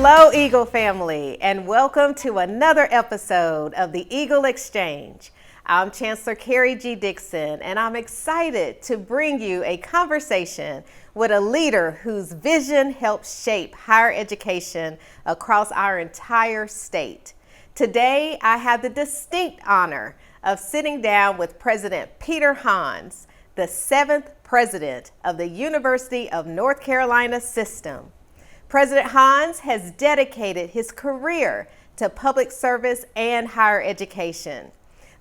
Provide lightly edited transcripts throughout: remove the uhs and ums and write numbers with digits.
Hello, Eagle family, and welcome to another episode of the Eagle Exchange. I'm Chancellor Karrie G. Dixon, and I'm excited to bring you a conversation with a leader whose vision helps shape higher education across our entire state. Today, I have the distinct honor of sitting down with President Peter Hans, the 7th president of the University of North Carolina System. President Hans has dedicated his career to public service and higher education,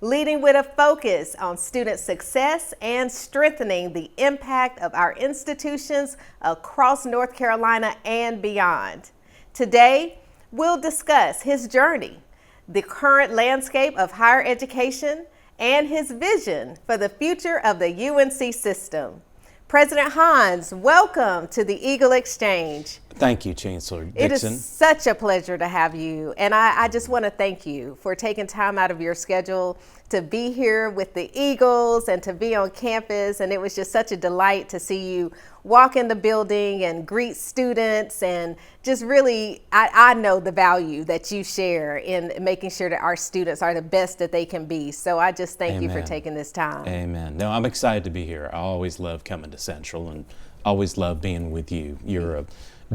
leading with a focus on student success and strengthening the impact of our institutions across North Carolina and beyond. Today, we'll discuss his journey, the current landscape of higher education, and his vision for the future of the UNC system. President Hans, welcome to the Eagle Exchange. Thank you, Chancellor Dixon. It is such a pleasure to have you. And I just want to thank you for taking time out of your schedule to be here with the Eagles and to be on campus. And it was just such a delight to see you walk in the building and greet students, and just really, I know the value that you share in making sure that our students are the best that they can be. So I just thank you for taking this time. Amen. No, I'm excited to be here. I always love coming to Central and always love being with you. You're a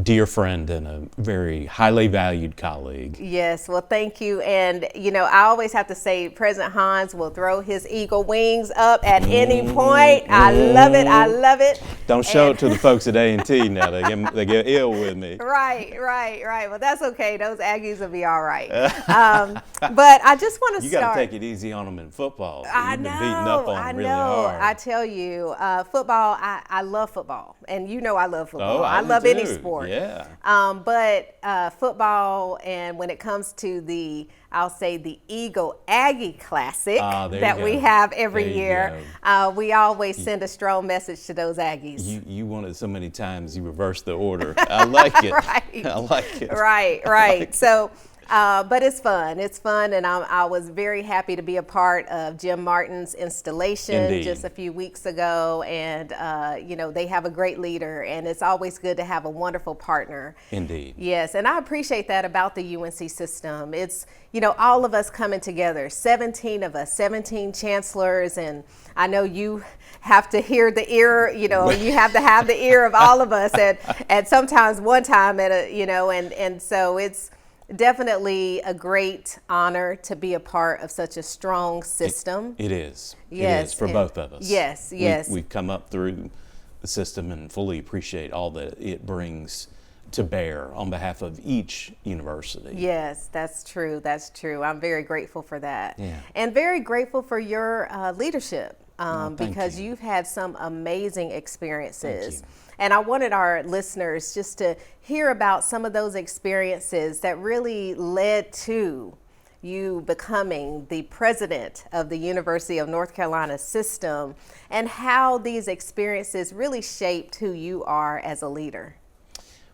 dear friend and a very highly valued colleague. Yes, well, thank you. And, you know, I always have to say President Hans will throw his eagle wings up at any point. I love it. I love it. Don't show it to the folks at A&T now. They get ill with me. Right. Well, that's okay. Those Aggies will be all right. But I just want to You start. got to take it easy on them in football. I You've know. been beating up on them really hard. I tell you, football, I love football. And you know I love football. Oh, I love do any too. sport. Yeah. But football, and when it comes to the Eagle Aggie Classic that we have every year, we always send a strong message to those Aggies. You won it so many times, you reversed the order. I like it. Right. I like it. Right. So, but it's fun. And I was very happy to be a part of Jim Martin's installation just a few weeks ago. And, you know, they have a great leader, and it's always good to have a wonderful partner. Indeed. Yes, and I appreciate that about the UNC system. It's, you know, all of us coming together, 17 of us, 17 chancellors, and I know you have to hear the ear, you know, you have to have the ear of all of us at sometimes one time and so it's definitely a great honor to be a part of such a strong system. It is. Yes. It is for both of us. Yes. We've come up through the system and fully appreciate all that it brings to bear on behalf of each university. Yes, that's true. I'm very grateful for that. Yeah. And very grateful for your leadership because you. you've had some amazing experiences. Thank you. And I wanted our listeners just to hear about some of those experiences that really led to you becoming the president of the University of North Carolina System, and how these experiences really shaped who you are as a leader.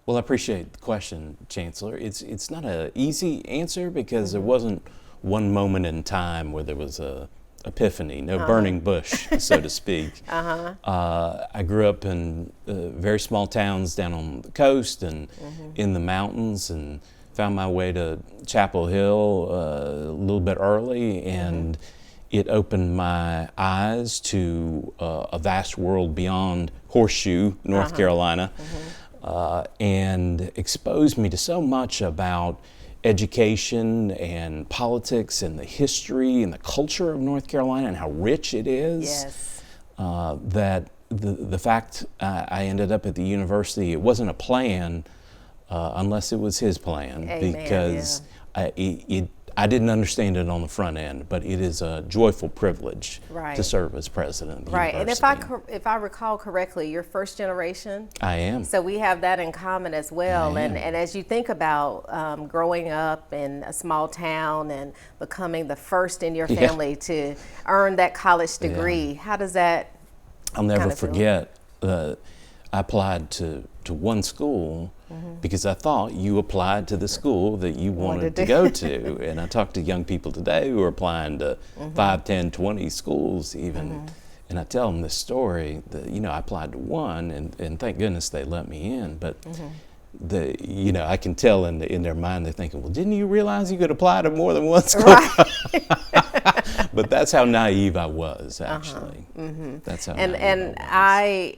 Well, I appreciate the question, Chancellor. It's not an easy answer because there wasn't one moment in time where there was a epiphany, no burning bush, so to speak. I grew up in very small towns down on the coast and in the mountains, and found my way to Chapel Hill a little bit early, and it opened my eyes to a vast world beyond Horseshoe, North Carolina, and exposed me to so much about education and politics and the history and the culture of North Carolina and how rich it is. Yes. That the fact I ended up at the university, it wasn't a plan unless it was his plan. Amen, because I didn't understand it on the front end, but it is a joyful privilege to serve as president of the university. And if I recall correctly, you're first generation. I am. So we have that in common as well. And as you think about growing up in a small town and becoming the first in your family to earn that college degree, how does that? I'll never forget. I applied to one school because I thought you applied to the school that you wanted to go to. And I talk to young people today who are applying to 5, 10, 20 schools even. And I tell them this story that, I applied to one and thank goodness they let me in. But I can tell in their mind they're thinking, well, didn't you realize you could apply to more than one school? Right. But that's how naive I was, actually. That's how naive I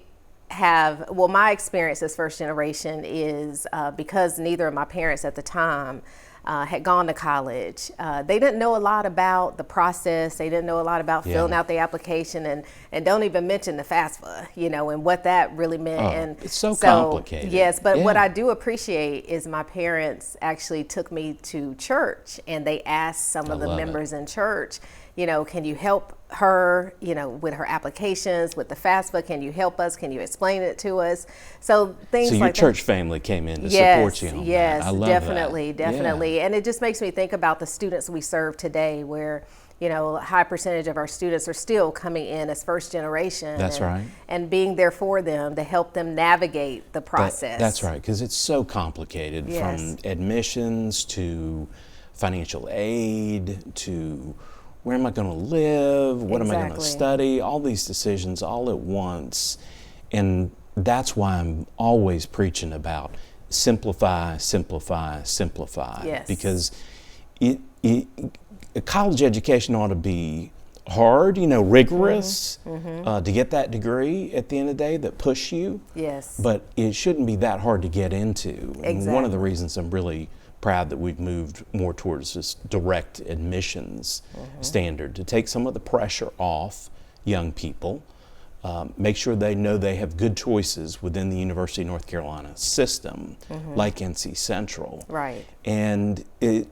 was. My experience as first generation is because neither of my parents at the time had gone to college. They didn't know a lot about the process. They didn't know a lot about filling out the application, and don't even mention the FAFSA, and what that really meant. And it's so complicated. Yes, but what I do appreciate is my parents actually took me to church, and they asked some of the members in church, can you help her, with her applications, with the FAFSA? Can you help us? Can you explain it to us? So things like that. So your church family came in to support you on that. I love definitely, that. definitely. Yeah. And it just makes me think about the students we serve today, where a high percentage of our students are still coming in as first generation. That's right. And being there for them to help them navigate the process. That's right, because it's so complicated, from admissions to financial aid to where am I going to live? What am I going to study? All these decisions all at once. And that's why I'm always preaching about simplify, simplify, simplify. Yes. Because a college education ought to be hard, rigorous, to get that degree at the end of the day that push you. Yes. But it shouldn't be that hard to get into. Exactly. And one of the reasons I'm really proud that we've moved more towards this direct admissions standard to take some of the pressure off young people, make sure they know they have good choices within the University of North Carolina system, like NC Central. Right. And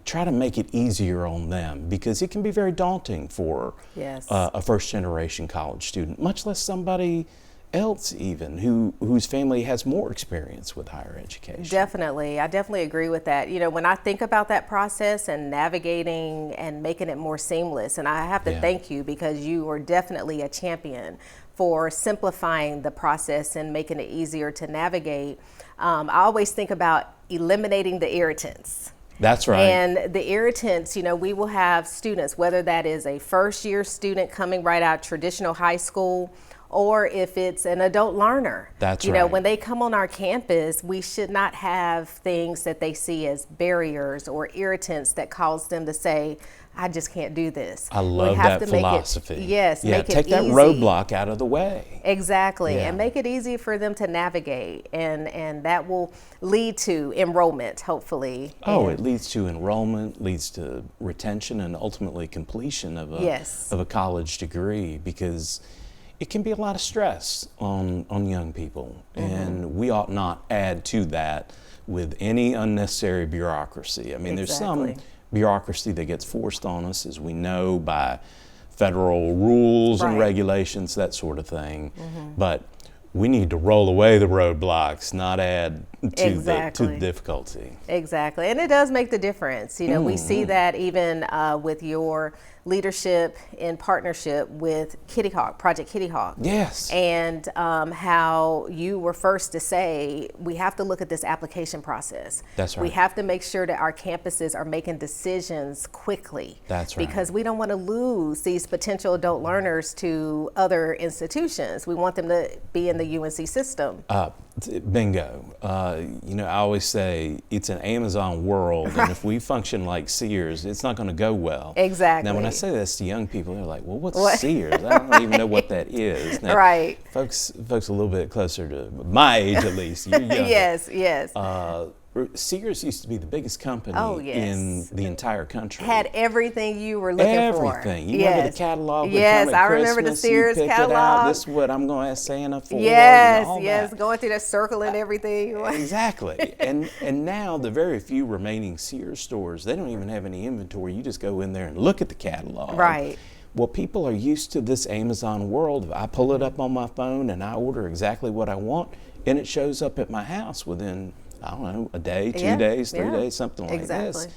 try to make it easier on them, because it can be very daunting for a first generation college student, much less somebody else even whose family has more experience with higher education. Definitely. I definitely agree with that. When I think about that process and navigating and making it more seamless, and I have to thank you, because you were definitely a champion for simplifying the process and making it easier to navigate. I always think about eliminating the irritants. That's right. And the irritants, we will have students, whether that is a first year student coming right out of traditional high school, or if it's an adult learner. That's right. When they come on our campus, we should not have things that they see as barriers or irritants that cause them to say, I just can't do this. I love that philosophy. Make it take that easy. roadblock out of the way. Exactly, and make it easy for them to navigate, and that will lead to enrollment, hopefully. It leads to enrollment, leads to retention, and ultimately completion of a college degree, because it can be a lot of stress on young people, and we ought not add to that with any unnecessary bureaucracy. I mean, there's some bureaucracy that gets forced on us, as we know, by federal rules and regulations, that sort of thing. But we need to roll away the roadblocks, not add to the difficulty. Exactly, and it does make the difference. We see that even with your leadership in partnership with Kitty Hawk, Project Kitty Hawk. Yes. And how you were first to say, we have to look at this application process. That's right. We have to make sure that our campuses are making decisions quickly. That's right. Because we don't want to lose these potential adult learners to other institutions. We want them to be in the UNC system. Bingo. I always say it's an Amazon world, and if we function like Sears, it's not going to go well. Exactly. Now, when I say this to young people, they're like, well, what's Sears? I don't even know what that is. Now, folks a little bit closer to my age, at least. You're younger. Yes. Sears used to be the biggest company in the entire country. Had everything you were looking for. Everything. You remember the catalog? Yes, I remember the Sears catalog. This is what I'm going to ask Santa for. Yes, going through that circle and everything. Exactly. And now the very few remaining Sears stores, they don't even have any inventory. You just go in there and look at the catalog. Right. Well, people are used to this Amazon world. I pull it up on my phone and I order exactly what I want, and it shows up at my house within, I don't know, a day, 2 days, 3 days, something like this.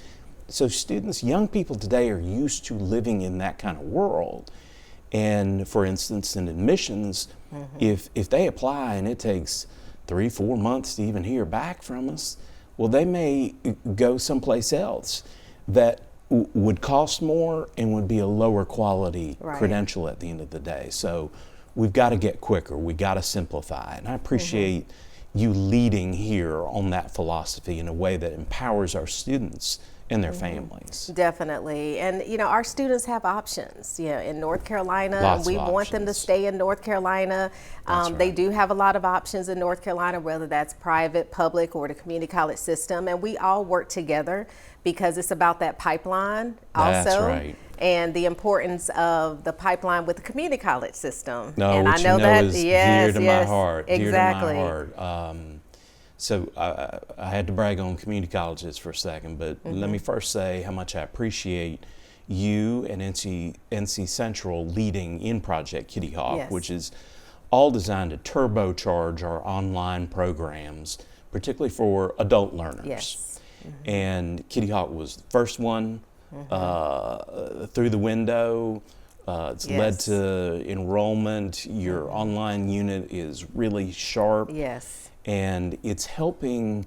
So students, young people today are used to living in that kind of world. And for instance, in admissions, if they apply and it takes 3-4 months to even hear back from us, well, they may go someplace else that would cost more and would be a lower quality credential at the end of the day. So we've got to get quicker. We've got to simplify. And I appreciate you leading here on that philosophy in a way that empowers our students and their families. Definitely. And, our students have options, in North Carolina. Lots We of want them to options. stay in North Carolina. They right. do have a lot of options in North Carolina, whether that's private, public, or the community college system. And we all work together because it's about that pipeline also. That's right. And the importance of the pipeline with the community college system. No, and which I know that is yes, dear to my heart. Exactly. Dear to my heart. So I had to brag on community colleges for a second, but let me first say how much I appreciate you and NC Central leading in Project Kitty Hawk, Yes. which is all designed to turbocharge our online programs, particularly for adult learners. Yes. And Kitty Hawk was the first one through the window. It's led Yes. to enrollment. Your online unit is really sharp. Yes. And it's helping.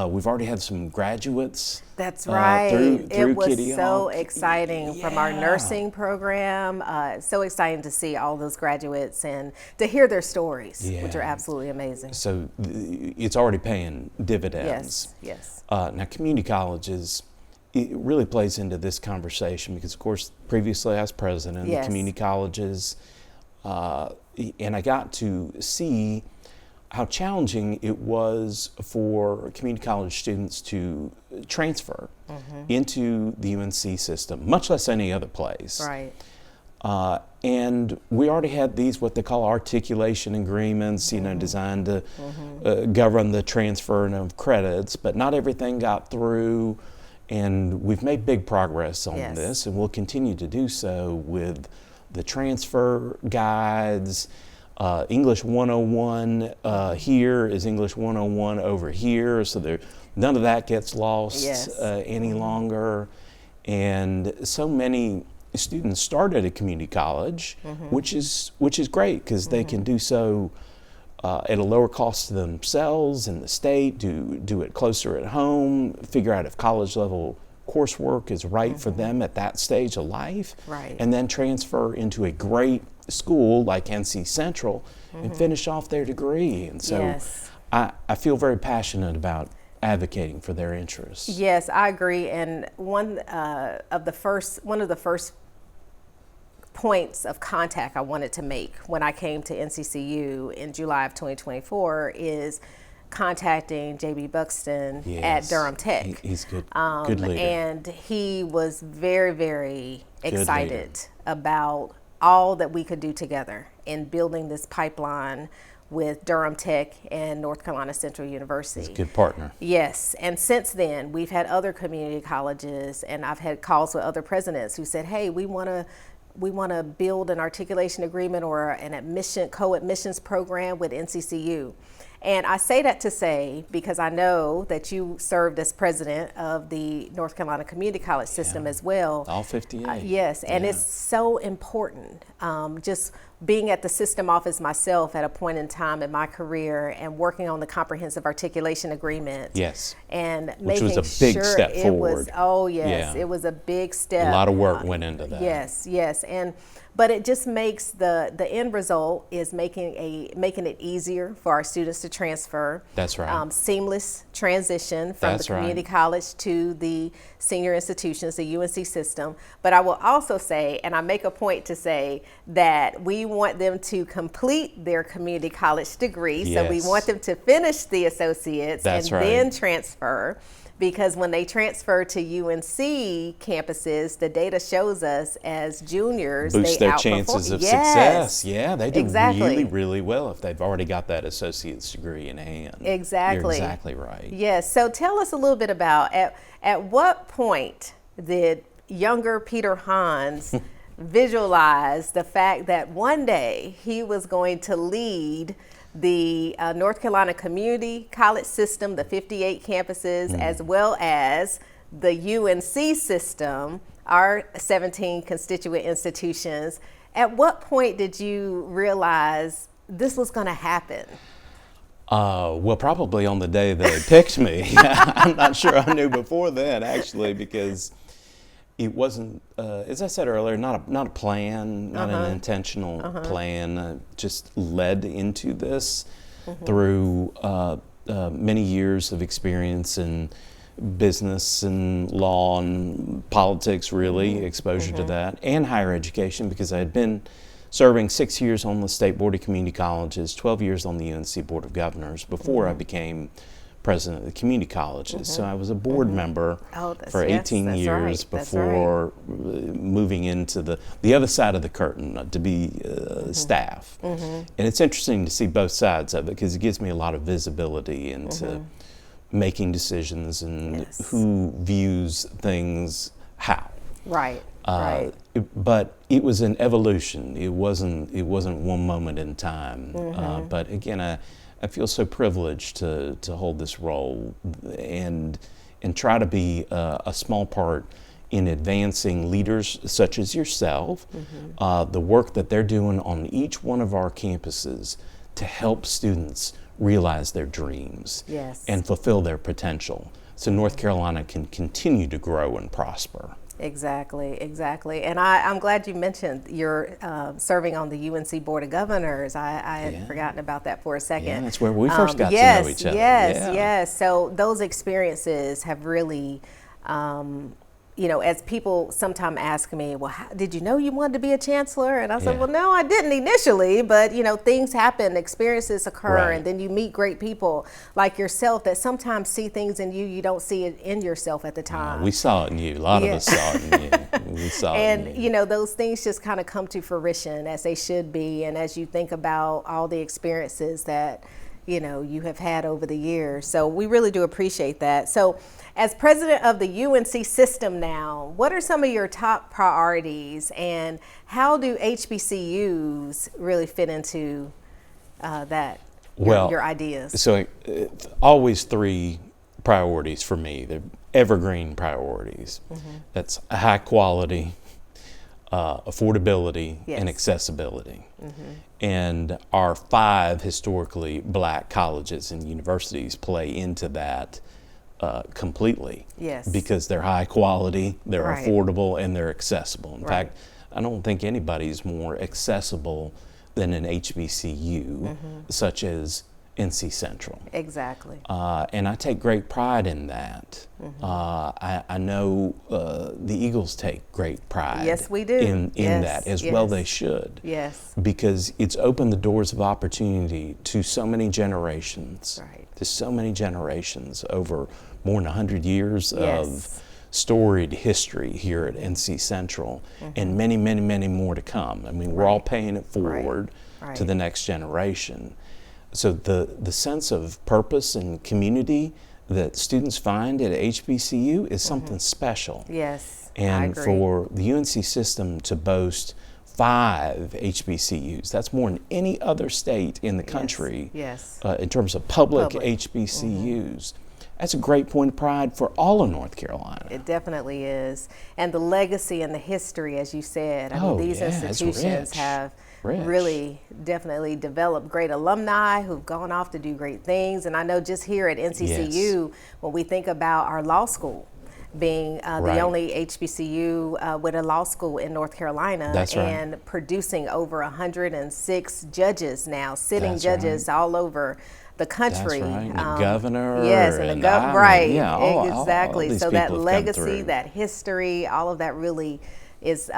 We've already had some graduates. That's right. Through It was Kitty so Hawk. exciting from our Yeah. nursing program. So exciting to see all those graduates and to hear their stories, which are Yeah. absolutely amazing. So it's already paying dividends. Yes. Now, community colleges, it really plays into this conversation because, of course, previously I was president Yes. of community colleges, and I got to see how challenging it was for community college students to transfer into the UNC system, much less any other place. Right. And we already had these, what they call articulation agreements, designed to govern the transfer of credits, but not everything got through. And we've made big progress on Yes. this, and we'll continue to do so with the transfer guides. English 101 here is English 101 over here, so none of that gets lost Yes. any longer. And so many students start at a community college, which is great because they can do so at a lower cost to themselves and the state, do it closer at home, figure out if college level coursework is right for them at that stage of life, Right. and then transfer into a great school like NC Central and finish off their degree. And so Yes. I feel very passionate about advocating for their interests. Yes, I agree. And one of the first points of contact I wanted to make when I came to NCCU in July of 2024 is contacting JB Buxton at Yes. Durham Tech. He's good leader. And he was very, very Good leader. excited about all that we could do together in building this pipeline with Durham Tech and North Carolina Central University. Good partner. Yes, and since then we've had other community colleges, and I've had calls with other presidents who said, "Hey, we want to build an articulation agreement or an co-admissions program with NCCU." And I say that to say, because I know that you served as president of the North Carolina Community College System as well. All 58. Yes, and Yeah. it's so important. Just being at the system office myself at a point in time in my career and working on the comprehensive articulation agreement. Yes. And Which making was a big sure step it forward. was, oh yes, Yeah. it was a big step. A lot of work went into that. Yes, but it just makes the end result is making it easier for our students to transfer. That's right. Seamless transition from That's the community right. college to the senior institutions, the UNC system. But I will also say, and I make a point to say, that we want them to complete their community college degree. So we Yes. want them to finish the associates That's and right. then transfer. Because when they transfer to UNC campuses, the data shows us as juniors, Boost they their outperform. chances of Yes. success. Yeah, they do Exactly. really, really well if they've already got that associate's degree in hand. Exactly. You're exactly right. Yes. So tell us a little bit about at what point did younger Peter Hans visualize the fact that one day he was going to lead the North Carolina Community College System, the 58 campuses, as well as the UNC system, our 17 constituent institutions. At what point did you realize this was going to happen? Well, probably on the day they picked me. I'm not sure I knew before then, actually, because it wasn't, as I said earlier, not a plan, not an intentional plan. Just led into this. through many years of experience in business and law and politics, really, exposure to that, and higher education, because I had been serving 6 years on the State Board of Community Colleges, 12 years on the UNC Board of Governors before I became president of the community colleges. So I was a board member for 18 years before moving into the other side of the curtain to be staff. And it's interesting to see both sides of it, because it gives me a lot of visibility into making decisions and who views things how. Right. But it was an evolution. It wasn't one moment in time. But again, I feel so privileged to hold this role and try to be a small part in advancing leaders such as yourself, the work that they're doing on each one of our campuses to help students realize their dreams and fulfill their potential, so North Carolina can continue to grow and prosper. Exactly. And I'm glad you mentioned you're serving on the UNC Board of Governors. I had forgotten about that for a second. Yeah, that's where we first got to know each other. Yes. So those experiences have really, as people sometimes ask me, well, did you know you wanted to be a chancellor? And I said, well, no, I didn't initially, but things happen, experiences occur, and then you meet great people like yourself that sometimes see things in you don't see it in yourself at the time. We saw it in you. A lot of us saw it in you. We saw it in you. And those things just kind of come to fruition as they should be, and as you think about all the experiences that you have had over the years. So we really do appreciate that. So as president of the UNC System now, what are some of your top priorities, and how do HBCUs really fit into that, your ideas? So always three priorities for me. They're evergreen priorities. That's high quality, affordability, and accessibility. And our 5 historically black colleges and universities play into that completely. Because they're high quality, they're affordable, and they're accessible. In fact, I don't think anybody's more accessible than an HBCU, such as NC Central. Exactly. And I take great pride in that. I know the Eagles take great pride. Yes, we do. In that, as well they should. Because it's opened the doors of opportunity to so many generations. To so many generations over more than 100 years of storied history here at NC Central, and many, many, many more to come. I mean, we're all paying it forward to the next generation. So the sense of purpose and community that students find at HBCU is something special. And for the UNC system to boast 5 HBCUs, that's more than any other state in the country in terms of public HBCUs. That's a great point of pride for all of North Carolina. It definitely is. And the legacy and the history, as you said, I mean, these institutions have really definitely developed great alumni who've gone off to do great things. And I know just here at NCCU, when we think about our law school being the only HBCU with a law school in North Carolina, and producing over 106 judges now, sitting judges all over the country. And the governor. And the governor, exactly. All so that legacy, that history, all of that really is,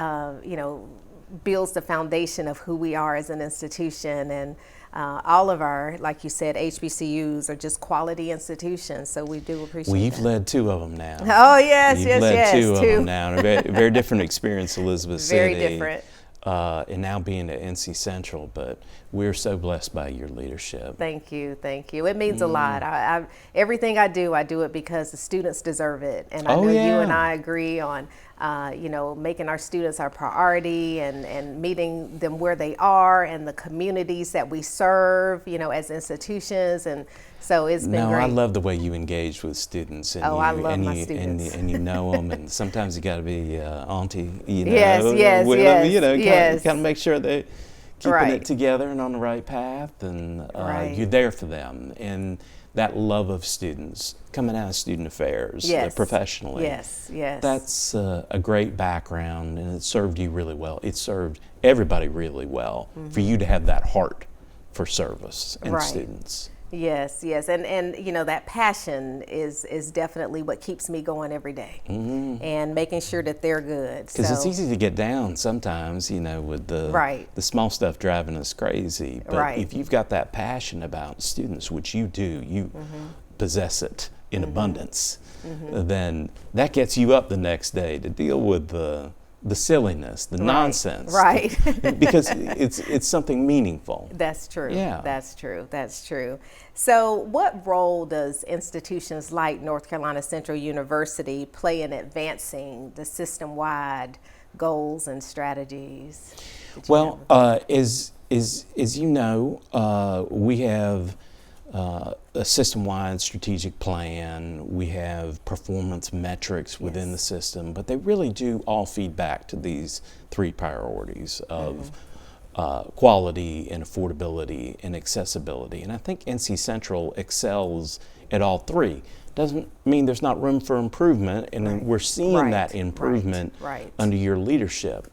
builds the foundation of who we are as an institution. And all of our, like you said, HBCUs are just quality institutions. So we do appreciate that. You've led 2 of them now. Oh, yes, You've led 2 of them now. Very different experience, Elizabeth City. Very different. And now being at NC Central, but we're so blessed by your leadership. Thank you. It means a lot. Everything I do it because the students deserve it. And I know you and I agree on, making our students our priority and meeting them where they are and the communities that we serve, as institutions. And so it's been great. I love the way you engage with students. And I love my students. And you know them, and sometimes you got to be auntie, Yes. Got to make sure they're keeping it together and on the right path, and you're there for them. And that love of students coming out of student affairs professionally. Yes. That's a great background, and it served you really well. It served everybody really well for you to have that heart for service and Right. students. Yes, yes, and you know that passion is definitely what keeps me going every day, and making sure that they're good. Because it's So- easy to get down sometimes, with Right. the small stuff driving us crazy. But Right. if you've got that passion about students, which you do, you possess it in abundance, then that gets you up the next day to deal with the silliness, the nonsense. Right. Because it's something meaningful. That's true. Yeah. That's true. That's true. So, what role does institutions like North Carolina Central University play in advancing the system-wide goals and strategies? Well, as you know, we have a system-wide strategic plan. We have performance metrics within the system, but they really do all feed back to these three priorities of quality and affordability and accessibility. And I think NC Central excels at all three. Doesn't mean there's not room for improvement, and we're seeing that improvement under your leadership.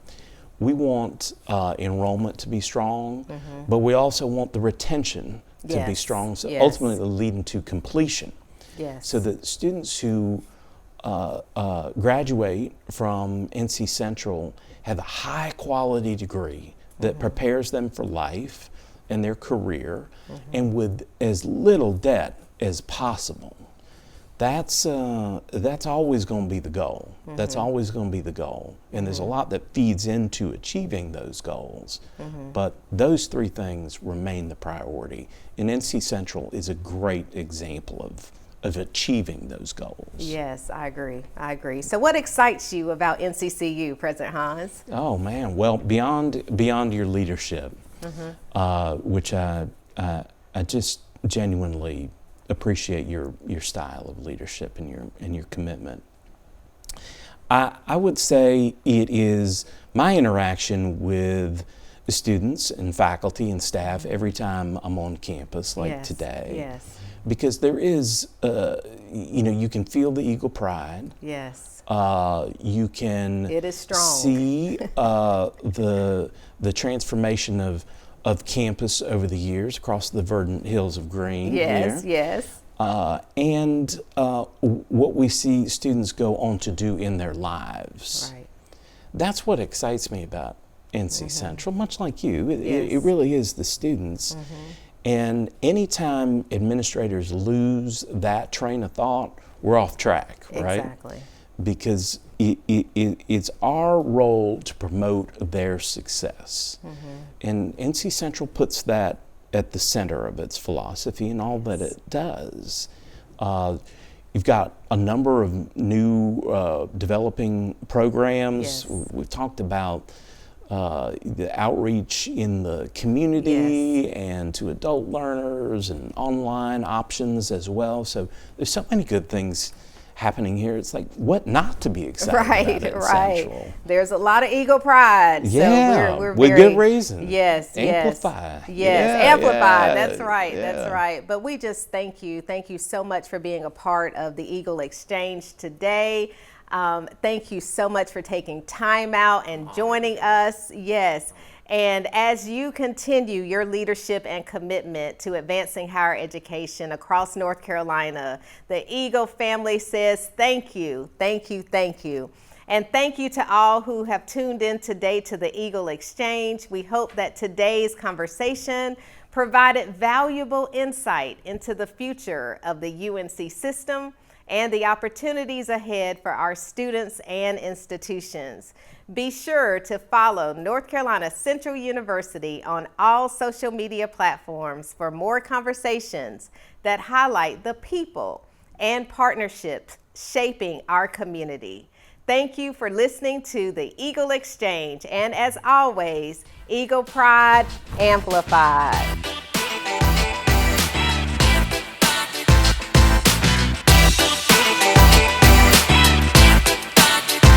We want enrollment to be strong, but we also want the retention to be strong, so ultimately leading to completion. Yes. So that students who graduate from NC Central have a high quality degree that prepares them for life and their career, and with as little debt as possible. That's always going to be the goal. That's always going to be the goal. And there's a lot that feeds into achieving those goals. But those three things remain the priority. And NC Central is a great example of achieving those goals. Yes, I agree. I agree. So what excites you about NCCU, President Hans? Oh man, well, beyond your leadership, which I just genuinely appreciate your style of leadership and your commitment. I would say it is my interaction with the students and faculty and staff every time I'm on campus, like today. Yes. Because there is, you can feel the Eagle pride. Yes. You can It is strong. see the transformation of campus over the years across the verdant hills of green. Yes, here. yes. And what we see students go on to do in their lives. Right. That's what excites me about NC Central, much like you. It really is the students. And anytime administrators lose that train of thought, we're off track, right? Exactly. Because it's our role to promote their success. And NC Central puts that at the center of its philosophy and all that it does. You've got a number of new developing programs. We've talked about the outreach in the community and to adult learners and online options as well. So there's so many good things happening here. It's like, what not to be excited about at Central? There's a lot of ego pride. Yeah, so we're with very, good reason. Yes, Amplify. Yes, Yeah, amplify. yeah, That's right. yeah. That's right. But we just thank you. Thank you so much for being a part of the Eagle Exchange today. Thank you so much for taking time out and joining us. Yes. And as you continue your leadership and commitment to advancing higher education across North Carolina, the Eagle family says thank you, thank you, thank you. And thank you to all who have tuned in today to the Eagle Exchange. We hope that today's conversation provided valuable insight into the future of the UNC system and the opportunities ahead for our students and institutions. Be sure to follow North Carolina Central University on all social media platforms for more conversations that highlight the people and partnerships shaping our community. Thank you for listening to the Eagle Exchange, and as always, Eagle Pride Amplified.